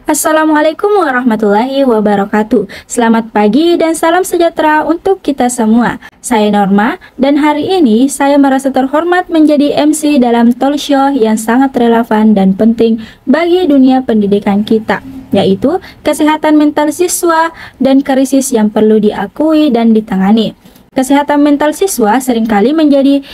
Assalamualaikum warahmatullahi wabarakatuh. Selamat pagi dan salam sejahtera untuk kita semua. Saya Norma dan hari ini saya merasa terhormat menjadi MC dalam talk show yang sangat relevan dan penting bagi dunia pendidikan kita, yaitu kesehatan mental siswa dan krisis yang perlu diakui dan ditangani. Kesehatan mental siswa seringkali menjadi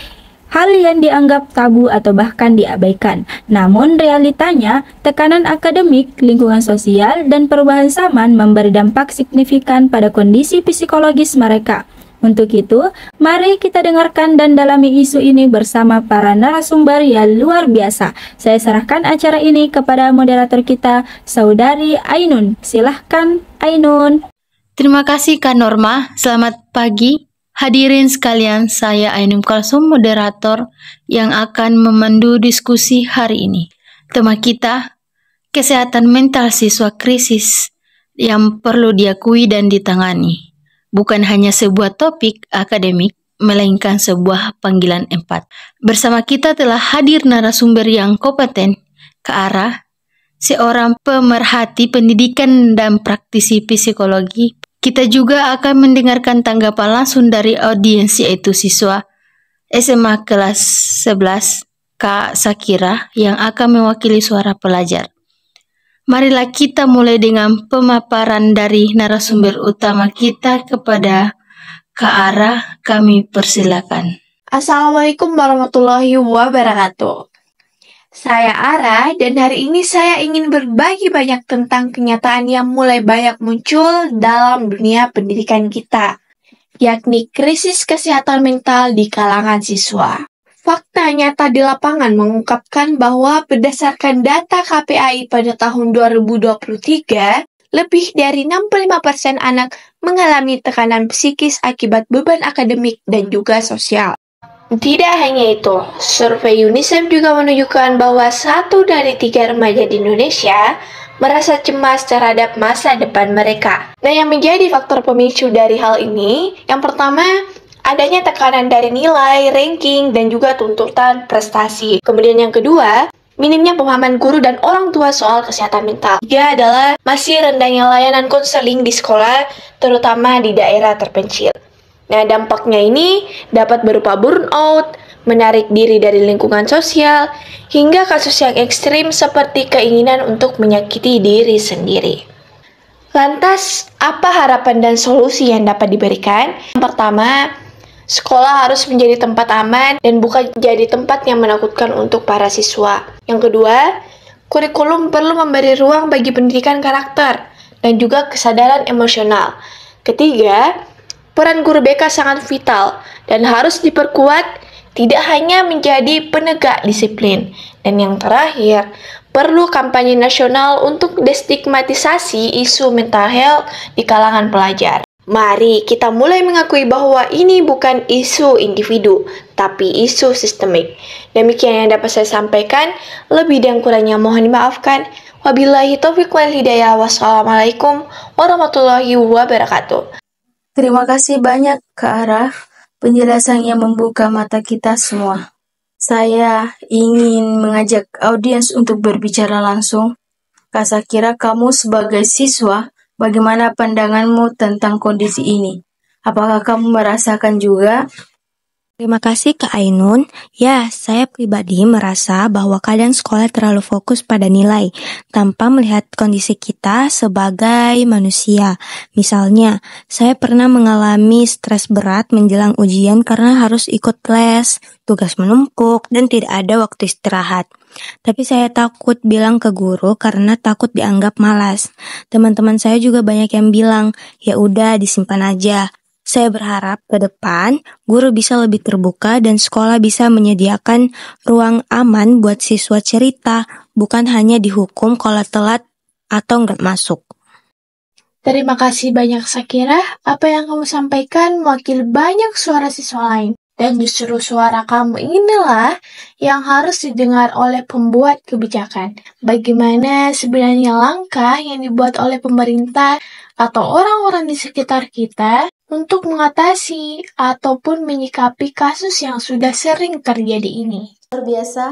hal yang dianggap tabu atau bahkan diabaikan. Namun realitanya, tekanan akademik, lingkungan sosial, dan perubahan zaman memberi dampak signifikan pada kondisi psikologis mereka. Untuk itu, mari kita dengarkan dan dalami isu ini bersama para narasumber yang luar biasa. Saya serahkan acara ini kepada moderator kita, Saudari Ainun. Silahkan, Ainun. Terima kasih Kak Norma, selamat pagi. Hadirin sekalian, saya Ainun Kalsum, moderator yang akan memandu diskusi hari ini. Tema kita, kesehatan mental siswa krisis yang perlu diakui dan ditangani. Bukan hanya sebuah topik akademik, melainkan sebuah panggilan empat. Bersama kita telah hadir narasumber yang kompeten, Kak Ara, seorang pemerhati pendidikan dan praktisi psikologi. Kita juga akan mendengarkan tanggapan langsung dari audiens, yaitu siswa SMA kelas 11, Kak Sakira, yang akan mewakili suara pelajar. Marilah kita mulai dengan pemaparan dari narasumber utama kita kepada Kak Ara, kami persilakan. Assalamualaikum warahmatullahi wabarakatuh. Saya Ara dan hari ini saya ingin berbagi banyak tentang kenyataan yang mulai banyak muncul dalam dunia pendidikan kita, yakni krisis kesehatan mental di kalangan siswa. Fakta nyata di lapangan mengungkapkan bahwa berdasarkan data KPAI pada tahun 2023, lebih dari 65% anak mengalami tekanan psikis akibat beban akademik dan juga sosial. Tidak hanya itu, survei UNICEF juga menunjukkan bahwa 1 dari 3 remaja di Indonesia merasa cemas terhadap masa depan mereka. Nah, yang menjadi faktor pemicu dari hal ini, yang pertama, adanya tekanan dari nilai, ranking, dan juga tuntutan prestasi. Kemudian yang kedua, minimnya pemahaman guru dan orang tua soal kesehatan mental. Tiga adalah masih rendahnya layanan konseling di sekolah, terutama di daerah terpencil. Nah, dampaknya ini dapat berupa burnout, menarik diri dari lingkungan sosial, hingga kasus yang ekstrim seperti keinginan untuk menyakiti diri sendiri. Lantas, apa harapan dan solusi yang dapat diberikan? Yang pertama, sekolah harus menjadi tempat aman dan bukan jadi tempat yang menakutkan untuk para siswa. Yang kedua, kurikulum perlu memberi ruang bagi pendidikan karakter dan juga kesadaran emosional. Ketiga, peran guru BK sangat vital dan harus diperkuat, tidak hanya menjadi penegak disiplin. Dan yang terakhir, perlu kampanye nasional untuk destigmatisasi isu mental health di kalangan pelajar. Mari kita mulai mengakui bahwa ini bukan isu individu, tapi isu sistemik. Demikian yang dapat saya sampaikan, lebih dan kurangnya mohon dimaafkan. Wabillahi taufiq wal hidayah. Wassalamualaikum warahmatullahi wabarakatuh. Terima kasih banyak Kak Ara, penjelasan yang membuka mata kita semua. Saya ingin mengajak audiens untuk berbicara langsung. Kak Sakira, kamu sebagai siswa, bagaimana pandanganmu tentang kondisi ini? Apakah kamu merasakan juga? Terima kasih Kak Ainun. Ya, saya pribadi merasa bahwa kadang sekolah terlalu fokus pada nilai tanpa melihat kondisi kita sebagai manusia. Misalnya, saya pernah mengalami stres berat menjelang ujian karena harus ikut les, tugas menumpuk, dan tidak ada waktu istirahat. Tapi saya takut bilang ke guru karena takut dianggap malas. Teman-teman saya juga banyak yang bilang, ya udah disimpan aja. Saya berharap ke depan guru bisa lebih terbuka dan sekolah bisa menyediakan ruang aman buat siswa cerita, bukan hanya dihukum kalau telat atau nggak masuk. Terima kasih banyak Sakira, apa yang kamu sampaikan mewakili banyak suara siswa lain. Dan justru suara kamu inilah yang harus didengar oleh pembuat kebijakan. Bagaimana sebenarnya langkah yang dibuat oleh pemerintah atau orang-orang di sekitar kita untuk mengatasi ataupun menyikapi kasus yang sudah sering terjadi ini. Luar biasa,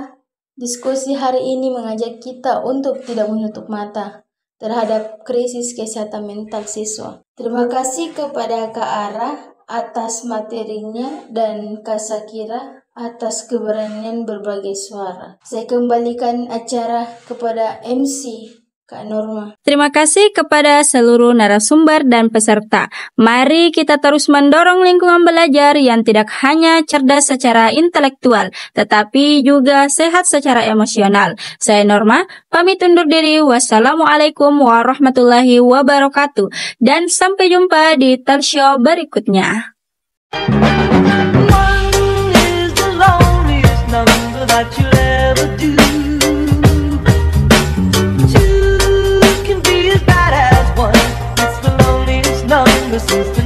diskusi hari ini mengajak kita untuk tidak menutup mata terhadap krisis kesehatan mental siswa. Terima kasih kepada Kak Ara atas materinya dan Kak Sakira atas keberanian berbagi suara. Saya kembalikan acara kepada MC Kak Norma. Terima kasih kepada seluruh narasumber dan peserta. Mari kita terus mendorong lingkungan belajar yang tidak hanya cerdas secara intelektual, tetapi juga sehat secara emosional. Saya Norma, pamit undur diri. Wassalamualaikum warahmatullahi wabarakatuh. Dan sampai jumpa di talk show berikutnya. Since